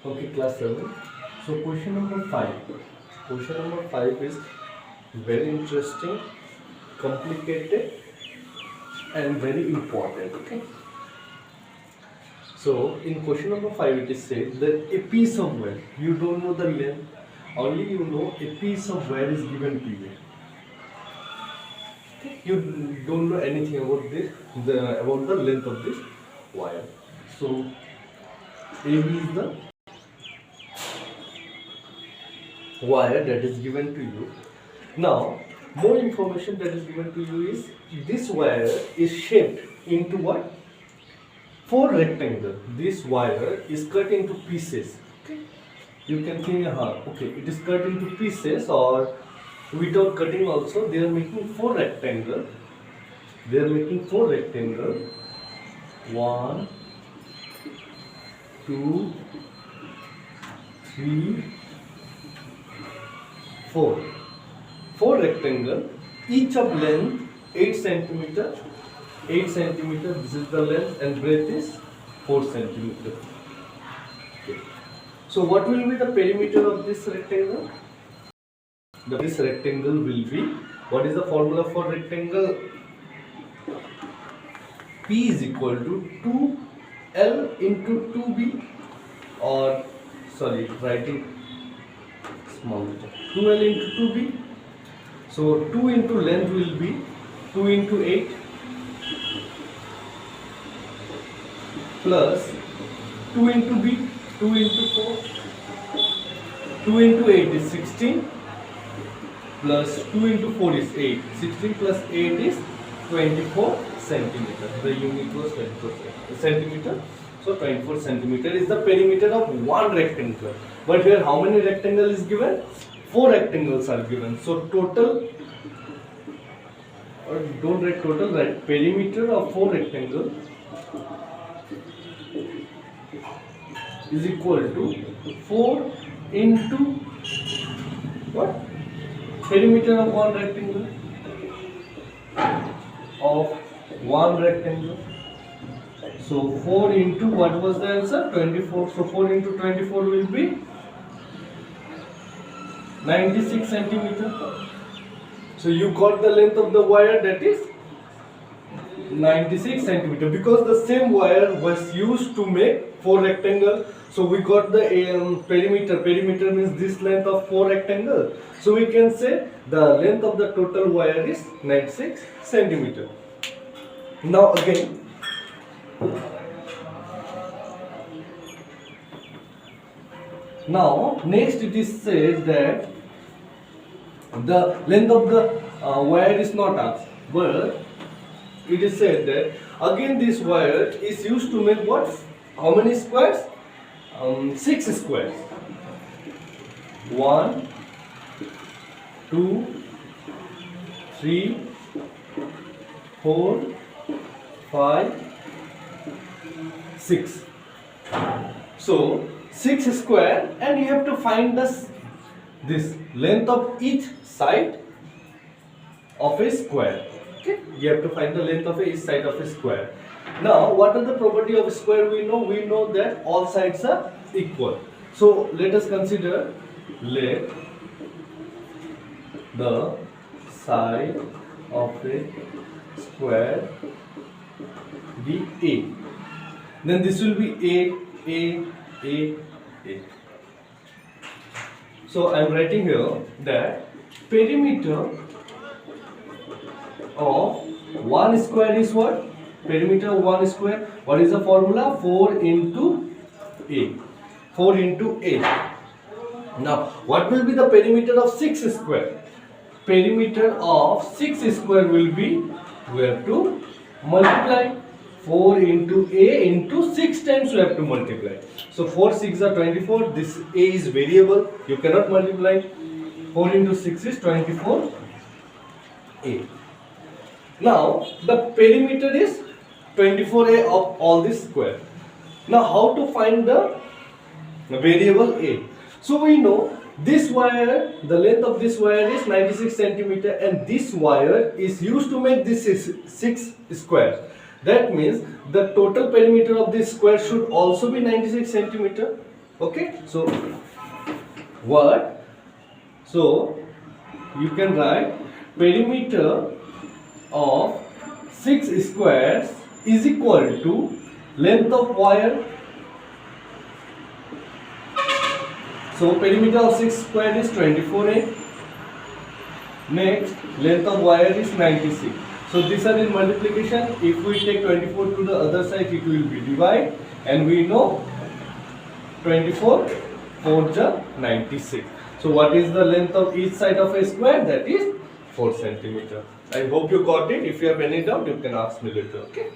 Okay, class 7. So, question number 5. Question number 5 is very interesting, complicated, and very important. Okay. So, in question number 5, it is said that a piece of wire, you don't know the length, only you know a piece of wire is given to you. You don't know anything about this, about the length of this wire. So, AB is the wire that is given to you. Now, more information that is given to you is this wire is shaped into what? Four rectangle. This wire is cut into pieces. Okay. You can think, okay, it is cut into pieces, or without cutting also they are making four rectangle. They are making four rectangle. 1, 2, 3, 4. Four rectangle, each of length 8 centimeter. 8 centimeter, this is the length, and breadth is 4 centimeter. Okay. So what will be the perimeter of this rectangle? This rectangle will be, what is the formula for rectangle? P is equal to 2L into 2B, or sorry, writing small letter, 2L into 2B. So 2 into length will be 2 into 8 plus 2 into B, 2 into 4, 2 into 8 is 16 plus 2 into 4 is 8. 16 plus 8 is 24 centimeter. The unit was 24 centimeter. So 24 centimeter is the perimeter of one rectangle. But here how many rectangle is given? 4 rectangles are given. So total, or don't write total, write perimeter of 4 rectangle is equal to 4 into what? Perimeter of one rectangle. So 4 into, what was the answer? 24. So 4 into 24 will be 96 centimeter. So you got the length of the wire, that is 96 centimeter, because the same wire was used to make 4 rectangle. So we got the perimeter. Perimeter means this length of 4 rectangle. So we can say the length of the total wire is 96 centimeter. Now again, now next it is said that the length of the wire is not asked, but it is said that again this wire is used to make what? How many squares? 6 squares. 1, 2, 3, 4, 5, 6. So 6 square, and you have to find this length of each side of a square. Okay, you have to find the length of each side of a square. Now, what are the property of a square? We know that all sides are equal. So let us consider, let the side of a square be A. Then this will be A. So I am writing here that perimeter of one square is what? Perimeter of one square. What is the formula? 4 into A. 4 into A. Now, what will be the perimeter of 6 square? Perimeter of 6 square will be, we have to multiply 4 into A into 6 times we have to multiply. So 4 6 are 24. This A is variable. You cannot multiply. 4 into 6 is 24 A. Now the perimeter is 24A of all this square. Now how to find the variable A? So we know this wire, the length of this wire is 96 centimeter, and this wire is used to make this 6 square. That means the total perimeter of this square should also be 96 centimeter. Okay, so what? So you can write perimeter of 6 squares is equal to length of wire. So perimeter of 6 square is 24A. Next, length of wire is 96. So these are in multiplication. If we take 24 to the other side, it will be divide, and we know 24 4 ja 96. So what is the length of each side of a square? That is 4 centimeter. I hope you got it. If you have any doubt, you can ask me later. Okay.